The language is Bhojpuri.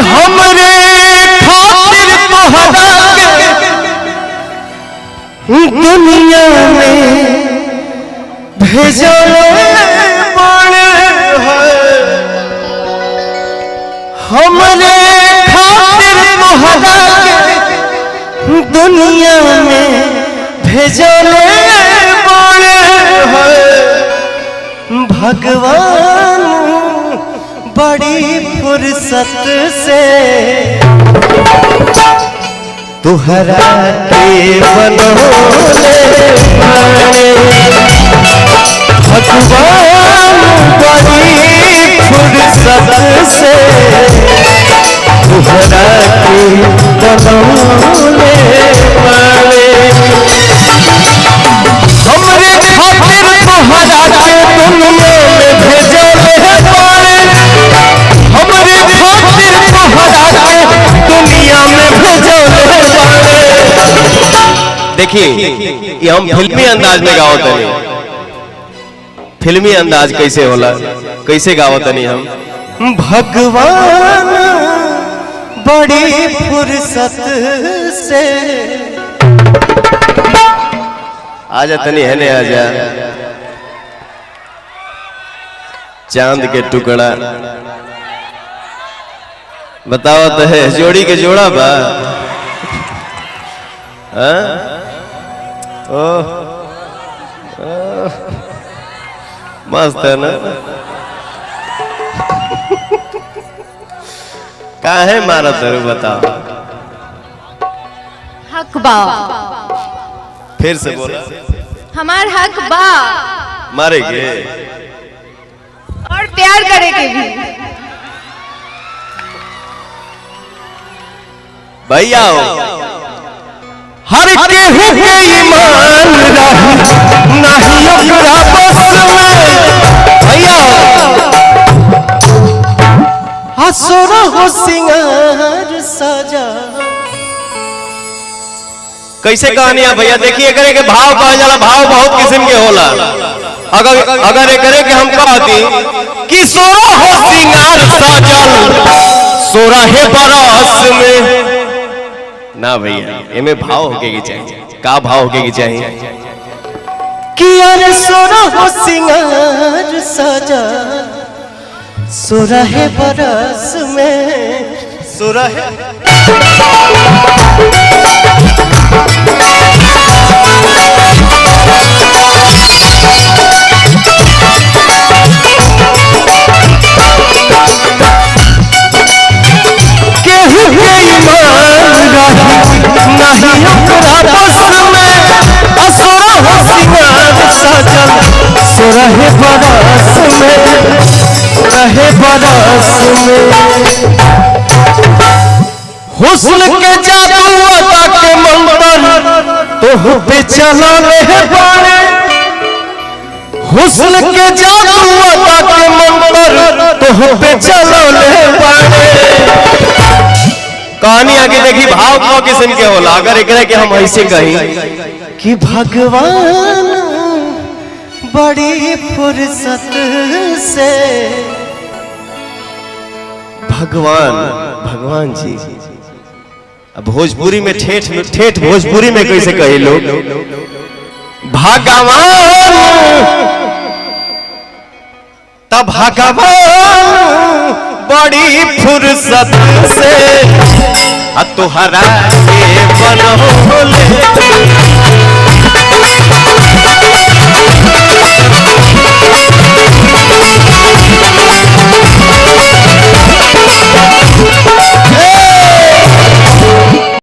हमरे खातिर तोहरा के दुनिया में भेजले बड़े है। हमरे खातिर तोहरा के दुनिया में भेजले बड़े है। भगवान बड़ी फुर्सत से तुहरा के बनोले बड़े। भगवान बड़ी फुर्सत से तुहरा के बनोले बड़े। हमरे खातिर तोहरा के दुनिया में भेजले बड़े। हमरे खातिर तोहरा के दुनिया में भेजले बड़े। देखिए ये हम फिल्मी अंदाज में गावत नहीं। फिल्मी अंदाज कैसे होला, कैसे गावत नहीं हम। भगवान बड़ी फुर्सत से आजा तनी है ने आजा। चांद के टुकड़ा बताओ तो है जोड़ी के जोड़ा बा। ओह मस्त है ना। काहे मारा तेरे बताओ। हक बा। फिर से बोला। हमार हक बा। मारेगे और प्यार करेगे भी। भैया हर केहू के ईमान नहीं ओकरा बस में। भैया हसुर हो सिंगार सजा। कैसे कहानियां भैया देखिए करे के भाव कहा जाला। भाव बहुत किस्म के होला। अगर करे के हम कहती कि सोरा हो सिंगार सजल सोरहे बरस में ना भैया एमे भाव होके की चाहिए। का भाव होके की चाहिए कि अरे सोरा हो सिंगार सजल सोरहे बरस में। सोरहे केहू के ईमान नहीं ओकरा बस में। असुरा हो सिंगार सजल सोरहे बरस में। सोरहे बरस में हुस्न के जादू अदा के मंतर तोह पे चलले बड़े। हुस्न के जादू अदा के मंतर तोह पे चलले बड़े। कहानी आगे देखी भाव को किस्म के होला। अगर एकरे के हम ऐसे कही कि भगवान बड़ी फुर्सत से। भगवान जी भोजपुरी में ठेठ भोजपुरी में कैसे कहे लोग भगवान। तब भगवान बड़ी फुर्सत से तुहरा के